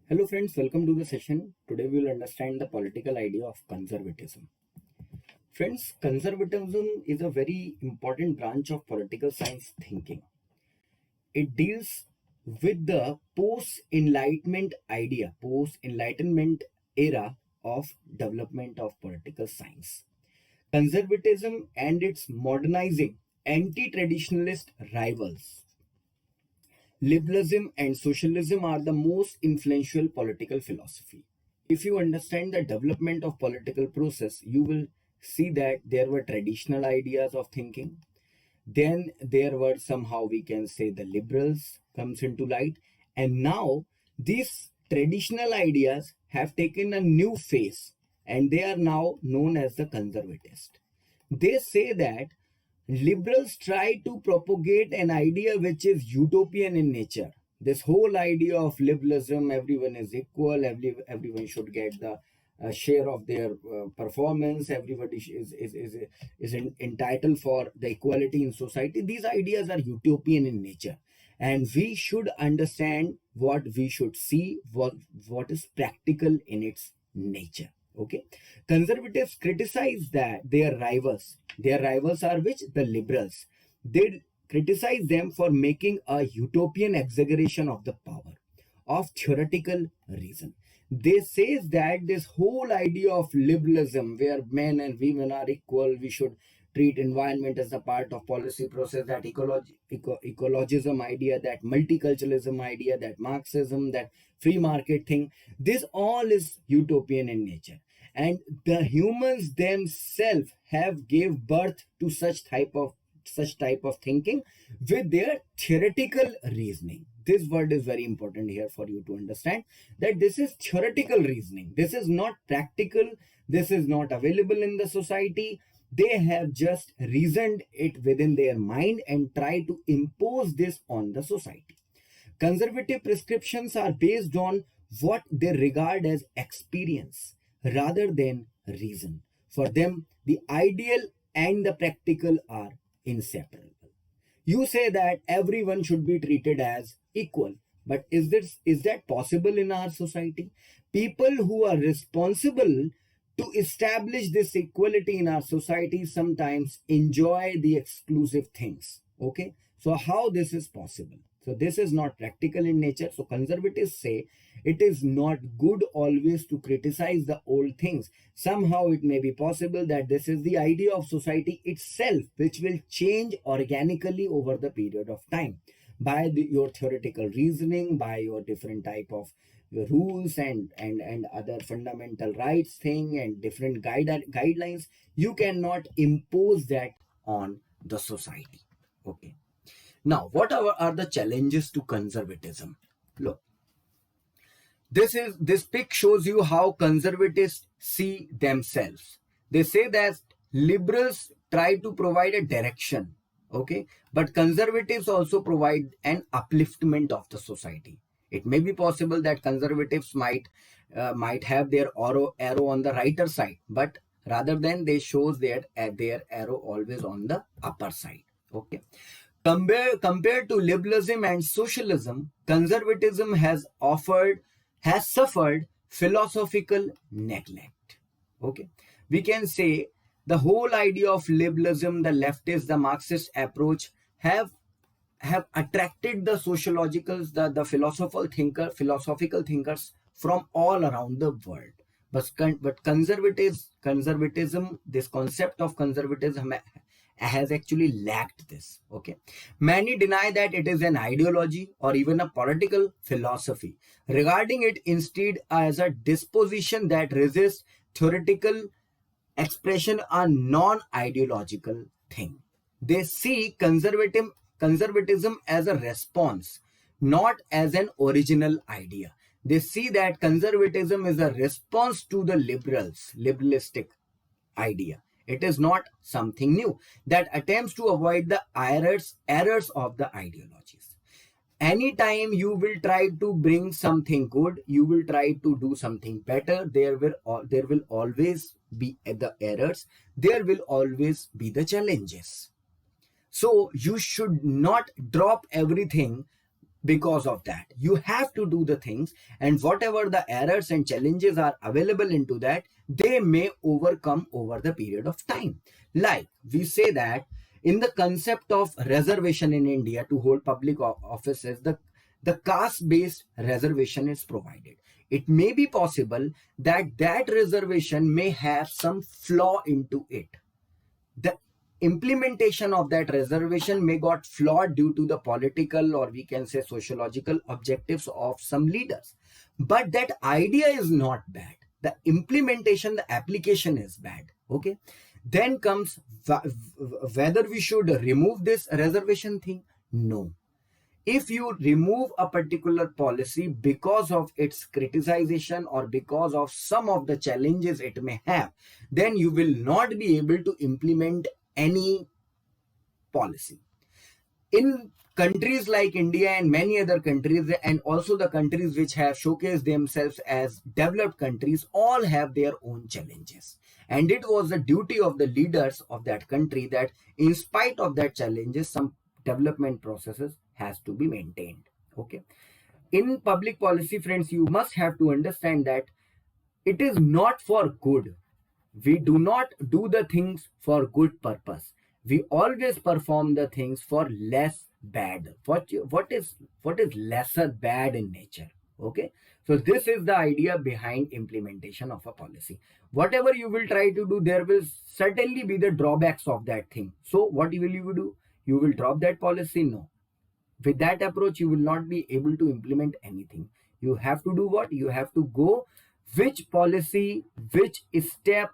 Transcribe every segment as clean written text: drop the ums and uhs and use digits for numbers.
Hello friends, welcome to the session. Today we will understand the political idea of conservatism. Friends, conservatism is a very important branch of political science thinking. It deals with the post-enlightenment idea, post-enlightenment era of development of political science. Conservatism and its modernizing anti-traditionalist rivals, Liberalism and Socialism, are the most influential political philosophy. If you understand the development of political process, you will see that there were traditional ideas of thinking. Then there were, somehow we can say, the liberals comes into light, and now these traditional ideas have taken a new face, and they are now known as the conservatists. They say that liberals try to propagate an idea which is utopian in nature. This whole idea of liberalism, everyone is equal, everyone should get the share of their performance, everybody is entitled for the equality in society. These ideas are utopian in nature, and we should understand what we should see, what is practical in its nature. Okay, conservatives criticize that their rivals are which? The liberals. They criticize them for making a utopian exaggeration of the power of theoretical reason. They says that this whole idea of liberalism, where men and women are equal, we should treat environment as a part of policy process, that ecologism idea, that multiculturalism idea, that Marxism, that free market thing, this all is utopian in nature, and the humans themselves have gave birth to such type of thinking with their theoretical reasoning. This word is very important here for you to understand, that this is theoretical reasoning. This is not practical. This is not available in the society. They have just reasoned it within their mind and try to impose this on the society. Conservative prescriptions are based on what they regard as experience rather than reason. For them, the ideal and the practical are inseparable. You say that everyone should be treated as equal, but is that possible in our society? People who are responsible to establish this equality in our society sometimes enjoy the exclusive things. Okay, so how this is possible? So this is not practical in nature. So conservatives say it is not good always to criticize the old things. Somehow it may be possible that this is the idea of society itself, which will change organically over the period of time by your theoretical reasoning, by your different type of rules and other fundamental rights thing and different guidelines. You cannot impose that on the society. Okay, now what are the challenges to conservatism? Look, this pic shows you how conservatives see themselves. They say that liberals try to provide a direction, okay, but conservatives also provide an upliftment of the society. It may be possible that conservatives might have their arrow on the righter side, but rather than they shows their arrow always on the upper side. Okay, compared to liberalism and socialism, conservatism has suffered philosophical neglect. Okay, we can say the whole idea of liberalism, the leftist, the Marxist approach have attracted the sociologicals, the philosophical thinkers from all around the world. But conservatism, this concept of conservatism has actually lacked this. Okay, many deny that it is an ideology or even a political philosophy, regarding it instead as a disposition that resists theoretical expression, a non-ideological thing. They see conservatism as a response, not as an original idea. They see that conservatism is a response to the liberalistic idea. It is not something new that attempts to avoid the errors of the ideologies. Anytime you will try to bring something good, you will try to do something better, there will always be the errors, there will always be the challenges. So you should not drop everything because of that. You have to do the things, and whatever the errors and challenges are available into that, they may overcome over the period of time. Like we say that in the concept of reservation in India to hold public offices, the caste based reservation is provided. It may be possible that that reservation may have some flaw into it. The implementation of that reservation may got flawed due to the political, or we can say sociological objectives of some leaders, but that idea is not bad. The implementation, the application is bad. Okay, then comes whether we should remove this reservation thing. No. If you remove a particular policy because of its criticization or because of some of the challenges it may have, then you will not be able to implement any policy. In countries like India and many other countries, and also the countries which have showcased themselves as developed countries, all have their own challenges. And it was the duty of the leaders of that country that in spite of that challenges, some development processes has to be maintained. Okay. In public policy, friends, you must have to understand that it is not for good. We do not do the things for good purpose. We always perform the things for less bad. What is lesser bad in nature? Okay. So this is the idea behind implementation of a policy. Whatever you will try to do, there will certainly be the drawbacks of that thing. So what will you do? You will drop that policy? No. With that approach, you will not be able to implement anything. You have to do what? You have to go which policy, which step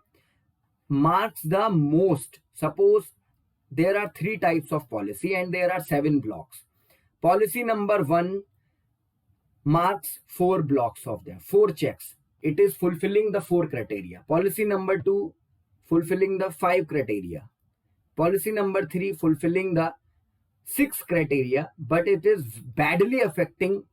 marks the most. Suppose there are 3 types of policy and there are 7 blocks. Policy number 1 marks 4 blocks of them, 4 checks. It is fulfilling the 4 criteria. Policy number 2 fulfilling the 5 criteria. Policy number 3 fulfilling the 6 criteria, but it is badly affecting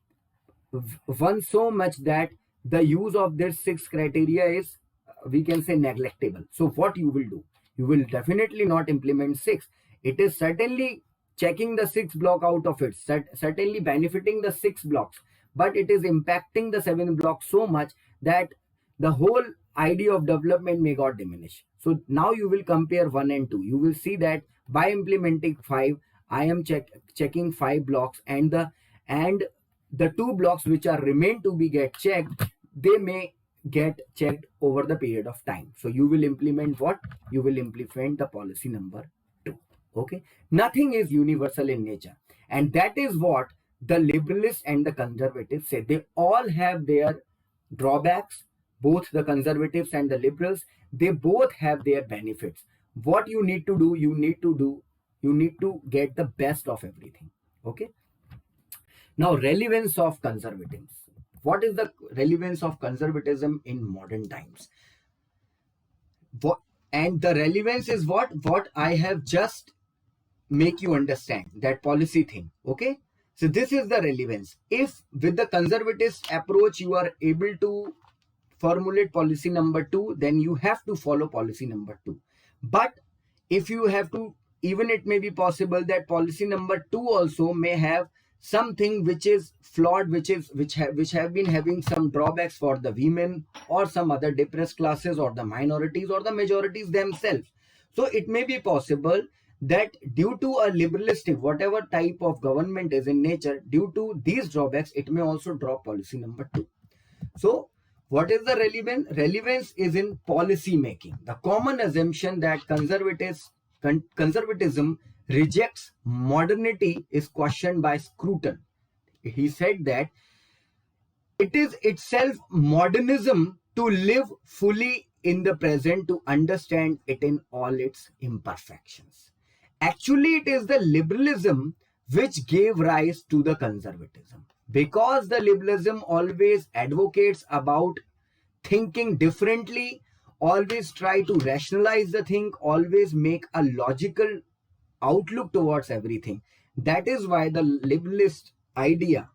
one so much that the use of this 6 criteria is, we can say, neglectable. So what you will do? You will definitely not implement 6. It is certainly checking the 6 block out of it, certainly benefiting the 6 blocks, but it is impacting the 7 blocks so much that the whole idea of development may got diminished. So now you will compare 1 and 2. You will see that by implementing 5, I am checking 5 blocks, and the 2 blocks which are remain to be get checked, they may get checked over the period of time. So you will implement what? You will implement the policy number 2. Okay. Nothing is universal in nature, and that is what the liberalists and the conservatives say. They all have their drawbacks. Both the conservatives and the liberals, they both have their benefits. What you need to do, you need to get the best of everything. Okay. Now, relevance of conservatism. What is the relevance of conservatism in modern times? And the relevance is what I have just make you understand, that policy thing. Okay. So this is the relevance. If with the conservative approach you are able to formulate policy number 2, then you have to follow policy number 2. But if you have to, even it may be possible that policy number 2 also may have something which is flawed, which have been having some drawbacks for the women or some other depressed classes or the minorities or the majorities themselves. So it may be possible that due to a liberalistic, whatever type of government is in nature, due to these drawbacks, it may also drop policy number 2. So what is the relevance? Relevance is in policy making. The common assumption that conservatism rejects modernity is questioned by Scruton. He said that it is itself modernism to live fully in the present, to understand it in all its imperfections. Actually, it is the liberalism which gave rise to the conservatism, because the liberalism always advocates about thinking differently, always try to rationalize the thing, always make a logical outlook towards everything. That is why the liberalist idea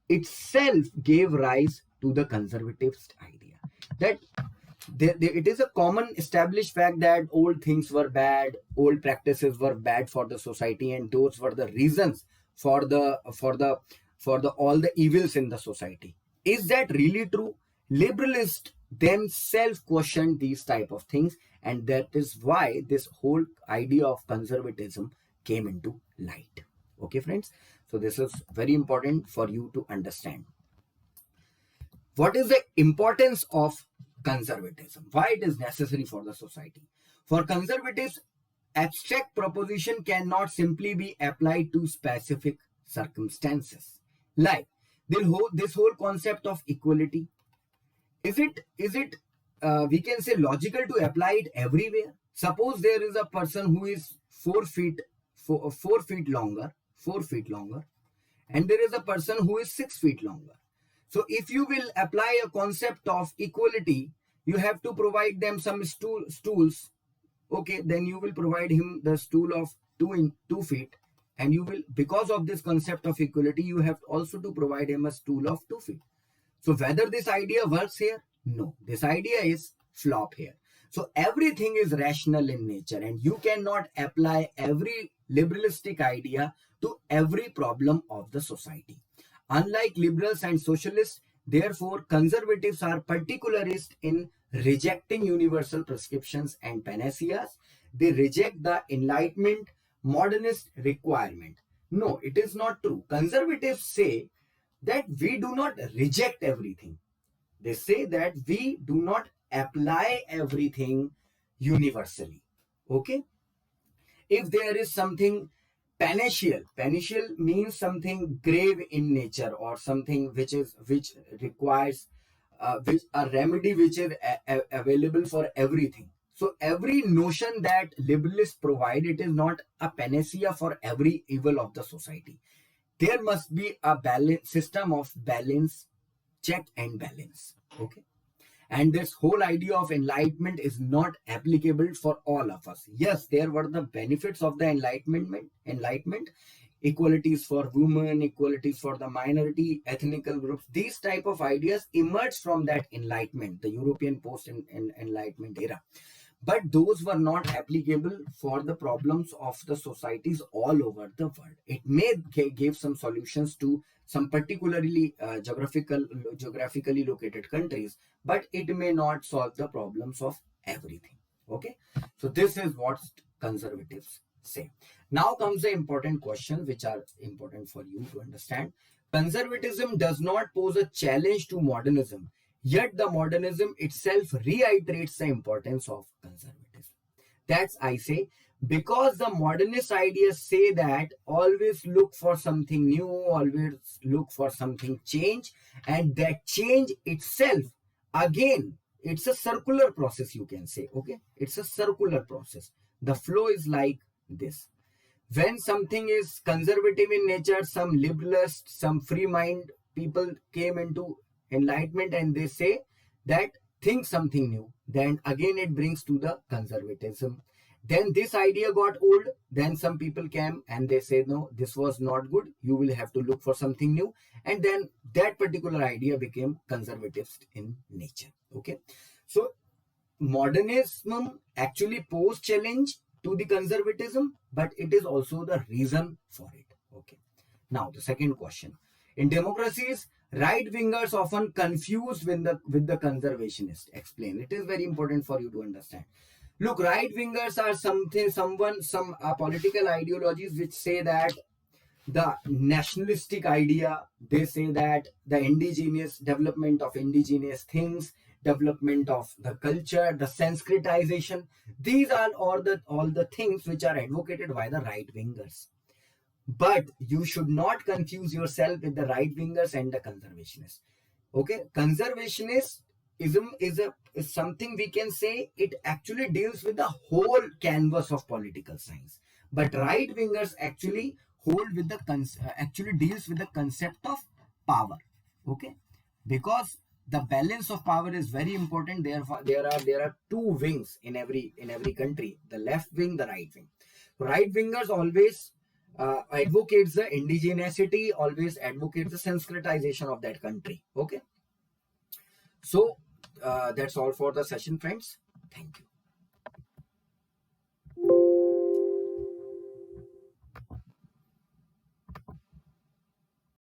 itself gave rise to the conservativist idea. That it is a common established fact that old things were bad, old practices were bad for the society, and those were the reasons for the for the all the evils in the society. Is that really true? Liberalists themselves question these type of things, and that is why this whole idea of conservatism came into light. Okay, friends. So this is very important for you to understand. What is the importance of conservatism? Why it is necessary for the society? For conservatives, abstract proposition cannot simply be applied to specific circumstances. Like this whole concept of equality, is it we can say logical to apply it everywhere? Suppose there is a person who is 4 feet 4 feet longer, 4 feet longer, and there is a person who is 6 feet longer. So if you will apply a concept of equality, you have to provide them some stools. Okay, then you will provide him the stool of 2 feet, and you will, because of this concept of equality, you have also to provide him a stool of 2 feet. So whether this idea works here? No, this idea is flop here. So everything is rational in nature, and you cannot apply every liberalistic idea to every problem of the society. Unlike liberals and socialists, therefore, conservatives are particularists in rejecting universal prescriptions and panaceas. They reject the Enlightenment modernist requirement. No, it is not true. Conservatives say that we do not reject everything. They say that we do not apply everything universally. Okay? If there is something panacea means something grave in nature, or something which requires which a remedy which is available for everything. So every notion that liberalists provide, it is not a panacea for every evil of the society. There must be a balance, system of balance, check and balance. Okay. And this whole idea of enlightenment is not applicable for all of us. Yes, there were the benefits of the enlightenment, equalities for women, equalities for the minority, ethnical groups. These type of ideas emerged from that enlightenment, the European post-enlightenment era. But those were not applicable for the problems of the societies all over the world. It may give some solutions to some particularly geographically located countries, but it may not solve the problems of everything. Okay, so this is what conservatives say. Now comes the important questions which are important for you to understand. Conservatism does not pose a challenge to modernism, yet the modernism itself reiterates the importance of conservatism. That's I say, because the modernist ideas say that always look for something new, always look for something change, and that change itself, again, it's a circular process, you can say. Okay, it's a circular process. The flow is like this. When something is conservative in nature, some liberalists, some free mind people came into enlightenment, and they say that think something new, then again it brings to the conservatism. Then this idea got old, then some people came and they said no, this was not good, you will have to look for something new, and then that particular idea became conservative in nature. Okay, so modernism actually posed challenge to the conservatism, but it is also the reason for it. Okay, now the second question. In democracies, right wingers often confused with the conservationists. Explain. It is very important for you to understand. Look, right wingers are some political ideologies which say that the nationalistic idea, they say that the indigenous development of indigenous things, development of the culture, the Sanskritization, these are all the things which are advocated by the right wingers. But you should not confuse yourself with the right wingers and the conservationists. Okay, conservationism is something we can say it actually deals with the whole canvas of political science. But right wingers actually actually deals with the concept of power. Okay, because the balance of power is very important. Therefore, there are two wings in every country: the left wing, the right wing. Right wingers always advocates the indigeneity, always advocates the Sanskritization of that country. Okay, so that's all for the session, friends. Thank you.